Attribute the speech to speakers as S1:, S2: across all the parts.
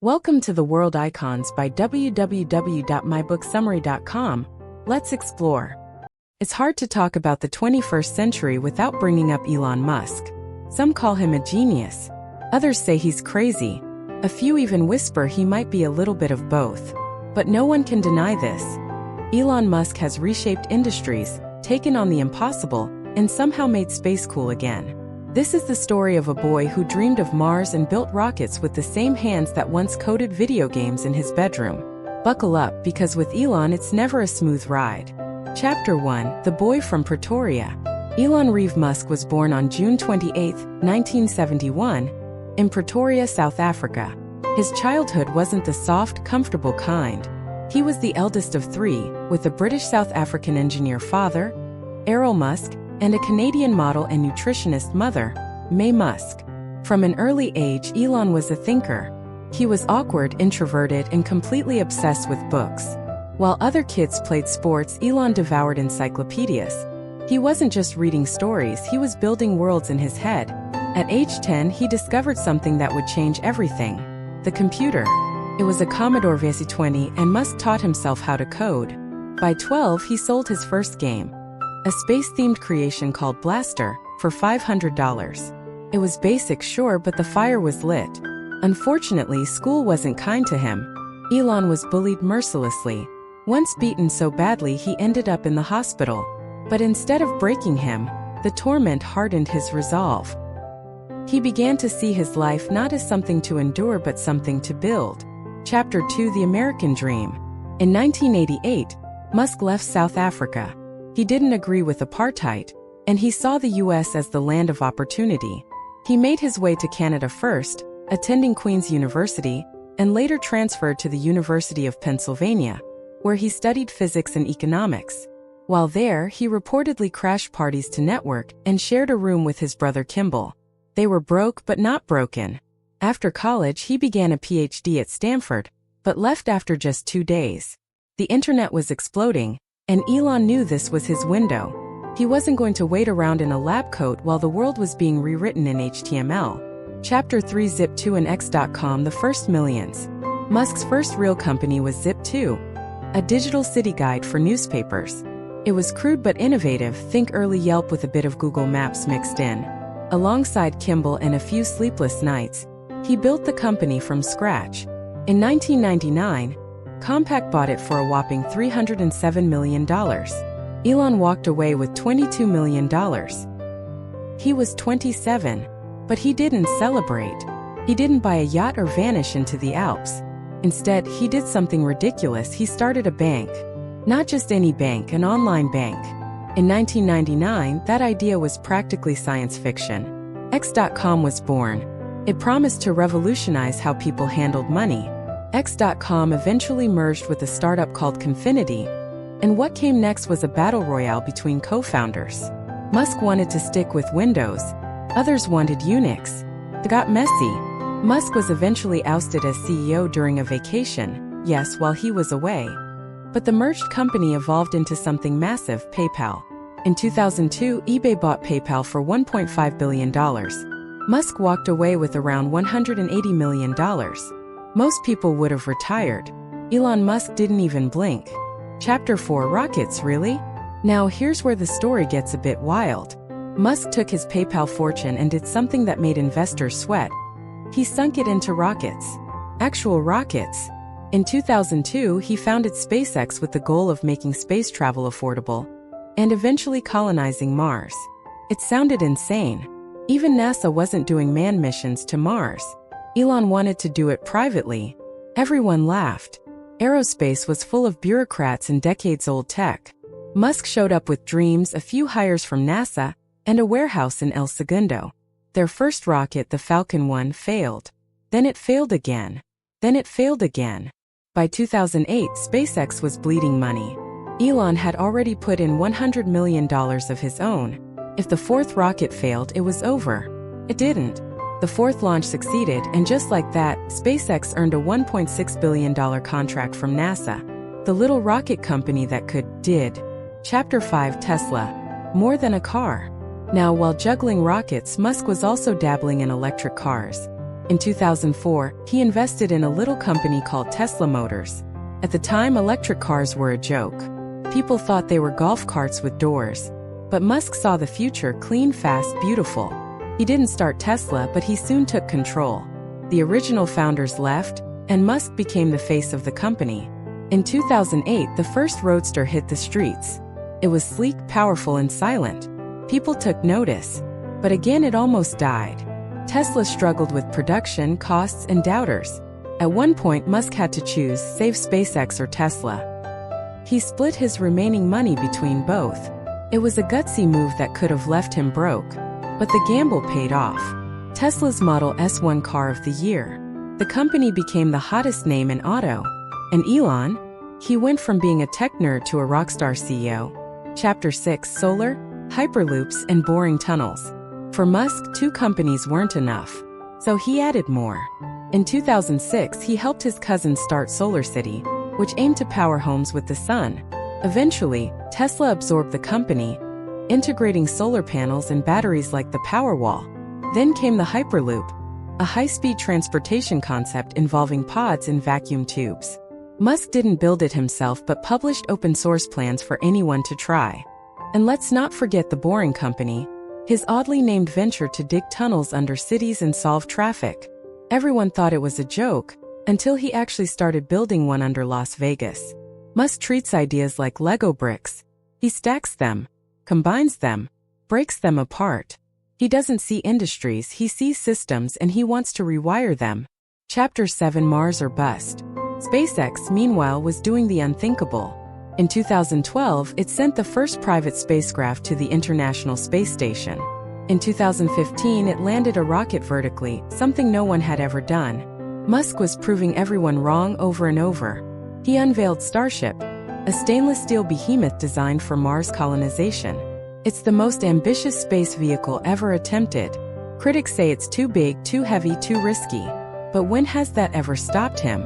S1: Welcome to the World Icons by www.mybooksummary.com. Let's explore. It's hard to talk about the 21st century without bringing up Elon Musk. Some call him a genius. Others say he's crazy. A few even whisper he might be a little bit of both. But no one can deny this. Elon Musk has reshaped industries, taken on the impossible, and somehow made space cool again. This is the story of a boy who dreamed of Mars and built rockets with the same hands that once coded video games in his bedroom. Buckle up, because with Elon it's never a smooth ride. Chapter 1: The Boy from Pretoria. Elon Reeve Musk was born on June 28, 1971, in Pretoria, South Africa. His childhood wasn't the soft, comfortable kind. He was the eldest of three, with a British South African engineer father, Errol Musk, and a Canadian model and nutritionist mother, May Musk. From an early age, Elon was a thinker. He was awkward, introverted, and completely obsessed with books. While other kids played sports, Elon devoured encyclopedias. He wasn't just reading stories, he was building worlds in his head. At age 10, he discovered something that would change everything: the computer. It was a Commodore VC-20, and Musk taught himself how to code. By 12, he sold his first game, a space-themed creation called Blaster, for $500. It was basic, sure, but the fire was lit. Unfortunately, school wasn't kind to him. Elon was bullied mercilessly. Once beaten so badly he ended up in the hospital. But instead of breaking him, the torment hardened his resolve. He began to see his life not as something to endure but something to build. Chapter 2: The American Dream. In 1988, Musk left South Africa. He didn't agree with apartheid, and he saw the US as the land of opportunity. He made his way to Canada first, attending Queen's University, and later transferred to the University of Pennsylvania, where he studied physics and economics. While there, he reportedly crashed parties to network and shared a room with his brother Kimball. They were broke but not broken. After college, he began a PhD at Stanford, but left after just 2 days. The internet was exploding, and Elon knew this was his window. He wasn't going to wait around in a lab coat while the world was being rewritten in HTML. Chapter 3: Zip2 and X.com. The first millions. Musk's first real company was Zip2, a digital city guide for newspapers. It was crude but innovative, think early Yelp with a bit of Google Maps mixed in. Alongside Kimball and a few sleepless nights, he built the company from scratch. In 1999, Compaq bought it for a whopping $307 million. Elon walked away with $22 million. He was 27, but he didn't celebrate. He didn't buy a yacht or vanish into the Alps. Instead, he did something ridiculous. He started a bank. Not just any bank, an online bank. In 1999, that idea was practically science fiction. X.com was born. It promised to revolutionize how people handled money. X.com eventually merged with a startup called Confinity, and what came next was a battle royale between co-founders. Musk wanted to stick with Windows. Others wanted Unix. It got messy. Musk was eventually ousted as CEO during a vacation, yes, while he was away. But the merged company evolved into something massive: PayPal. In 2002, eBay bought PayPal for $1.5 billion. Musk walked away with around $180 million. Most people would have retired. Elon Musk didn't even blink. Chapter 4: Rockets, really? Now here's where the story gets a bit wild. Musk took his PayPal fortune and did something that made investors sweat. He sunk it into rockets. Actual rockets. In 2002, he founded SpaceX with the goal of making space travel affordable and eventually colonizing Mars. It sounded insane. Even NASA wasn't doing manned missions to Mars. Elon wanted to do it privately. Everyone laughed. Aerospace was full of bureaucrats and decades-old tech. Musk showed up with dreams, a few hires from NASA, and a warehouse in El Segundo. Their first rocket, the Falcon 1, failed. Then it failed again. Then it failed again. By 2008, SpaceX was bleeding money. Elon had already put in $100 million of his own. If the fourth rocket failed, it was over. It didn't. The fourth launch succeeded, and just like that, SpaceX earned a $1.6 billion contract from NASA, the little rocket company that did. Chapter 5: Tesla. More than a car. Now, while juggling rockets, Musk was also dabbling in electric cars. In 2004, he invested in a little company called Tesla Motors. At the time, electric cars were a joke. People thought they were golf carts with doors. But Musk saw the future: clean, fast, beautiful. He didn't start Tesla, but he soon took control. The original founders left, and Musk became the face of the company. In 2008, the first Roadster hit the streets. It was sleek, powerful, and silent. People took notice. But again, it almost died. Tesla struggled with production, costs, and doubters. At one point, Musk had to choose: save SpaceX or Tesla. He split his remaining money between both. It was a gutsy move that could have left him broke. But the gamble paid off. Tesla's Model S won Car of the Year. The company became the hottest name in auto. And Elon? He went from being a tech nerd to a rockstar CEO. Chapter 6: Solar, Hyperloops, and Boring Tunnels. For Musk, 2 companies weren't enough. So he added more. In 2006, he helped his cousin start SolarCity, which aimed to power homes with the sun. Eventually, Tesla absorbed the company, integrating solar panels and batteries like the Powerwall. Then came the Hyperloop, a high-speed transportation concept involving pods and vacuum tubes. Musk didn't build it himself but published open-source plans for anyone to try. And let's not forget the Boring Company, his oddly named venture to dig tunnels under cities and solve traffic. Everyone thought it was a joke, until he actually started building one under Las Vegas. Musk treats ideas like Lego bricks. He stacks them, combines them, breaks them apart. He doesn't see industries, he sees systems, and he wants to rewire them. Chapter 7: Mars or Bust. SpaceX, meanwhile, was doing the unthinkable. In 2012, it sent the first private spacecraft to the International Space Station. In 2015, it landed a rocket vertically, something no one had ever done. Musk was proving everyone wrong over and over. He unveiled Starship, a stainless steel behemoth designed for Mars colonization. It's the most ambitious space vehicle ever attempted. Critics say it's too big, too heavy, too risky. But when has that ever stopped him?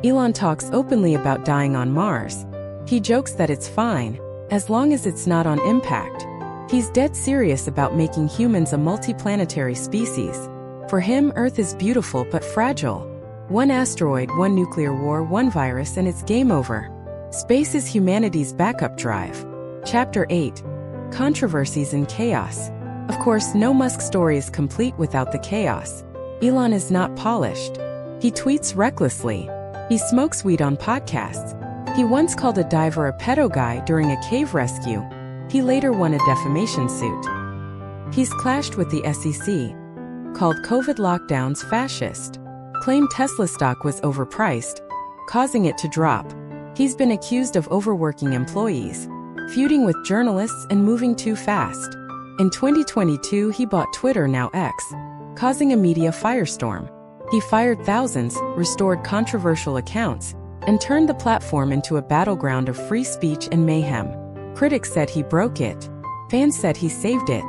S1: Elon talks openly about dying on Mars. He jokes that it's fine, as long as it's not on impact. He's dead serious about making humans a multiplanetary species. For him, Earth is beautiful but fragile. One asteroid, one nuclear war, one virus, and it's game over. Space is humanity's backup drive. Chapter 8: Controversies and Chaos. Of course, no Musk story is complete without the chaos. Elon is not polished. He tweets recklessly. He smokes weed on podcasts. He once called a diver a pedo guy during a cave rescue. He later won a defamation suit. He's clashed with the SEC, called COVID lockdowns fascist, claimed Tesla stock was overpriced, causing it to drop. He's been accused of overworking employees, feuding with journalists, and moving too fast. In 2022, he bought Twitter, now X, causing a media firestorm. He fired thousands, restored controversial accounts, and turned the platform into a battleground of free speech and mayhem. Critics said he broke it. Fans said he saved it.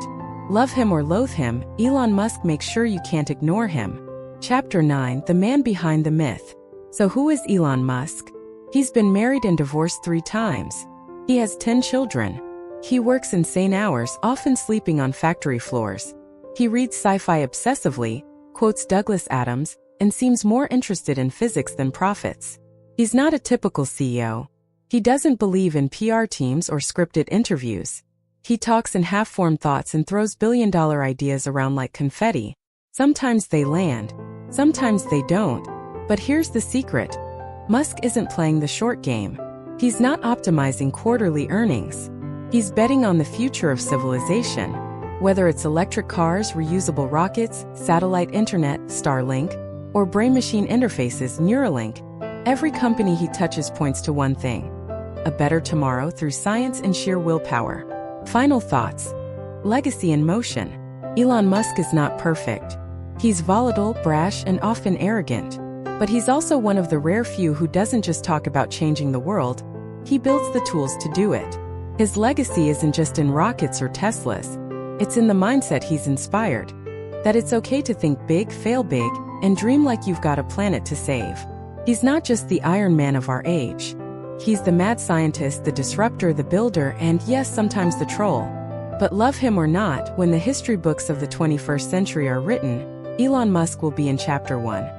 S1: Love him or loathe him, Elon Musk makes sure you can't ignore him. Chapter 9: The Man Behind the Myth. So who is Elon Musk? He's been married and divorced 3 times. He has 10 children. He works insane hours, often sleeping on factory floors. He reads sci-fi obsessively, quotes Douglas Adams, and seems more interested in physics than profits. He's not a typical CEO. He doesn't believe in PR teams or scripted interviews. He talks in half-formed thoughts and throws billion-dollar ideas around like confetti. Sometimes they land, sometimes they don't. But here's the secret. Musk isn't playing the short game. He's not optimizing quarterly earnings. He's betting on the future of civilization. Whether it's electric cars, reusable rockets, satellite internet, Starlink, or brain-machine interfaces, Neuralink, every company he touches points to one thing: a better tomorrow through science and sheer willpower. Final thoughts. Legacy in motion. Elon Musk is not perfect. He's volatile, brash, and often arrogant. But he's also one of the rare few who doesn't just talk about changing the world, he builds the tools to do it. His legacy isn't just in rockets or Teslas. It's in the mindset he's inspired. That it's okay to think big, fail big, and dream like you've got a planet to save. He's not just the Iron Man of our age. He's the mad scientist, the disruptor, the builder, and yes, sometimes the troll. But love him or not, when the history books of the 21st century are written, Elon Musk will be in Chapter 1.